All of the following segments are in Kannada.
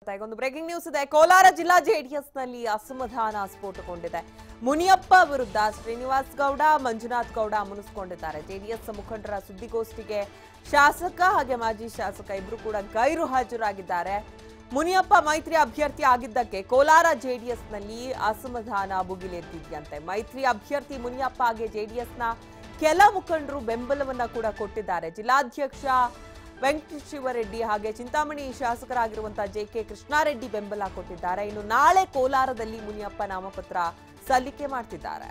ಒಂದು ಬ್ರೇಕಿಂಗ್ ನ್ಯೂಸ್ ಇದೆ. ಕೋಲಾರ ಜಿಲ್ಲಾ ಜೆಡಿಎಸ್ ನಲ್ಲಿ ಅಸಮಾಧಾನ ಸ್ಫೋಟಗೊಂಡಿದೆ. ಮುನಿಯಪ್ಪ ವಿರುದ್ಧ ಶ್ರೀನಿವಾಸ್ ಗೌಡ, ಮಂಜುನಾಥ್ ಗೌಡ ಮುನಿಸಿಕೊಂಡಿದ್ದಾರೆ. ಜೆಡಿಎಸ್ ಮುಖಂಡರ ಸುದ್ದಿಗೋಷ್ಠಿಗೆ ಶಾಸಕ ಹಾಗೆ ಮಾಜಿ ಶಾಸಕ ಇಬ್ರು ಕೂಡ ಗೈರು ಹಾಜರಾಗಿದ್ದಾರೆ. ಮುನಿಯಪ್ಪ ಮೈತ್ರಿ ಅಭ್ಯರ್ಥಿ ಆಗಿದ್ದಕ್ಕೆ ಕೋಲಾರ ಜೆಡಿಎಸ್ ನಲ್ಲಿ ಅಸಮಾಧಾನ ಭುಗಿಲೆದ್ದಿದೆಯಂತೆ. ಮೈತ್ರಿ ಅಭ್ಯರ್ಥಿ ಮುನಿಯಪ್ಪಗೆ ಜೆಡಿಎಸ್ನ ಕೆಲ ಮುಖಂಡರು ಬೆಂಬಲವನ್ನ ಕೂಡ ಕೊಟ್ಟಿದ್ದಾರೆ. ಜಿಲ್ಲಾಧ್ಯಕ್ಷ ವೆಂಕಟಶಿವರೆಡ್ಡಿ ಹಾಗೆ ಚಿಂತಾಮಣಿ ಶಾಸಕರಾಗಿರುವಂತಹ ಜೆಕೆ ಕೃಷ್ಣಾರೆಡ್ಡಿ ಬೆಂಬಲ ಕೊಟ್ಟಿದ್ದಾರೆ. ಇನ್ನು ನಾಳೆ ಕೋಲಾರದಲ್ಲಿ ಮುನಿಯಪ್ಪ ನಾಮಪತ್ರ ಸಲ್ಲಿಕೆ ಮಾಡ್ತಿದ್ದಾರೆ.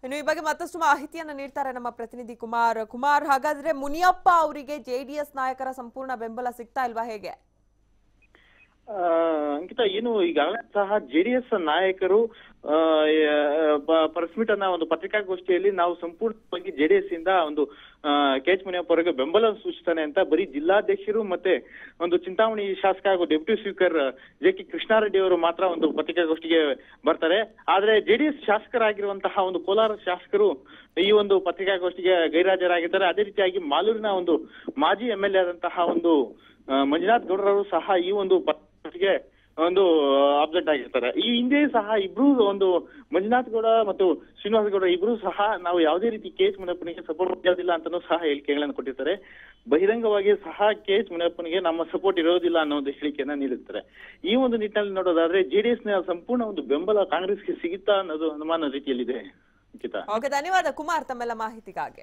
ಇನ್ನು ಈ ಬಗ್ಗೆ ಮತ್ತಷ್ಟು ಮಾಹಿತಿಯನ್ನ ನೀಡ್ತಾರೆ ನಮ್ಮ ಪ್ರತಿನಿಧಿ ಕುಮಾರ್. ಹಾಗಾದ್ರೆ ಮುನಿಯಪ್ಪ ಅವರಿಗೆ ಜೆಡಿಎಸ್ ನಾಯಕರ ಸಂಪೂರ್ಣ ಬೆಂಬಲ ಸಿಗ್ತಾ ಇಲ್ವಾ, ಹೇಗೆ? ಅಂಕಿತ, ಏನು ಈಗಾಗಲೇ ಸಹ ಜೆಡಿಎಸ್ ನಾಯಕರು ಪ್ರೆಸ್ ಮೀಟ್ ಅನ್ನ ಒಂದು ಪತ್ರಿಕಾಗೋಷ್ಠಿಯಲ್ಲಿ ನಾವು ಸಂಪೂರ್ಣವಾಗಿ ಜೆಡಿಎಸ್ ಇಂದ ಒಂದು ಕೆಎಚ್ ಮುನಿಯಪ್ಪ ಅವರಿಗೆ ಬೆಂಬಲ ಸೂಚಿಸ್ತಾನೆ ಅಂತ ಬರೀ ಜಿಲ್ಲಾಧ್ಯಕ್ಷರು ಮತ್ತೆ ಒಂದು ಚಿಂತಾಮಣಿ ಶಾಸಕ ಹಾಗೂ ಡೆಪ್ಯೂಟಿ ಸ್ಪೀಕರ್ ಜೆಕೆ ಕೃಷ್ಣಾರೆಡ್ಡಿ ಅವರು ಮಾತ್ರ ಒಂದು ಪತ್ರಿಕಾಗೋಷ್ಠಿಗೆ ಬರ್ತಾರೆ. ಆದ್ರೆ ಜೆಡಿಎಸ್ ಶಾಸಕರಾಗಿರುವಂತಹ ಒಂದು ಕೋಲಾರ ಶಾಸಕರು ಈ ಒಂದು ಪತ್ರಿಕಾಗೋಷ್ಠಿಗೆ ಗೈರಾಜರಾಗಿದ್ದಾರೆ. ಅದೇ ರೀತಿಯಾಗಿ ಮಾಲೂರಿನ ಒಂದು ಮಾಜಿ MLA ಆದಂತಹ ಒಂದು ಮಂಜುನಾಥ್ ಗೌಡರವರು ಸಹ ಈ ಒಂದು ಪತ್ರಿಕೆ ಒಂದು ಅಬ್ಸೆಂಟ್ ಆಗಿರ್ತಾರೆ. ಈ ಹಿಂದೆ ಸಹ ಇಬ್ರು ಒಂದು ಮಂಜುನಾಥ್ ಗೌಡ ಮತ್ತು ಶ್ರೀನಿವಾಸ ಗೌಡ ಇಬ್ರು ಸಹ ನಾವು ಯಾವುದೇ ರೀತಿ ಕೆಎಚ್ ಮುನಿಯಪ್ಪನಿಗೆ ಸಪೋರ್ಟ್ ಮಾಡೋದಿಲ್ಲ ಅಂತಾನೂ ಸಹ ಹೇಳಿಕೆಗಳನ್ನು ಕೊಟ್ಟಿರ್ತಾರೆ. ಬಹಿರಂಗವಾಗಿ ಸಹ ಕೆಎಚ್ ಮುನಿಯಪ್ಪನಿಗೆ ನಮ್ಮ ಸಪೋರ್ಟ್ ಇರೋದಿಲ್ಲ ಅನ್ನೋ ಒಂದು ಹೇಳಿಕೆಯನ್ನ ನೀಡಿರ್ತಾರೆ. ಈ ಒಂದು ನಿಟ್ಟಿನಲ್ಲಿ ನೋಡೋದಾದ್ರೆ ಜೆಡಿಎಸ್ ನ ಸಂಪೂರ್ಣ ಒಂದು ಬೆಂಬಲ ಕಾಂಗ್ರೆಸ್ಗೆ ಸಿಗುತ್ತಾ ಅನ್ನೋದು ಅನುಮಾನ ರೀತಿಯಲ್ಲಿದೆ. ಧನ್ಯವಾದ ಕುಮಾರ್ ತಮ್ಮೆಲ್ಲ ಮಾಹಿತಿಗಾಗಿ.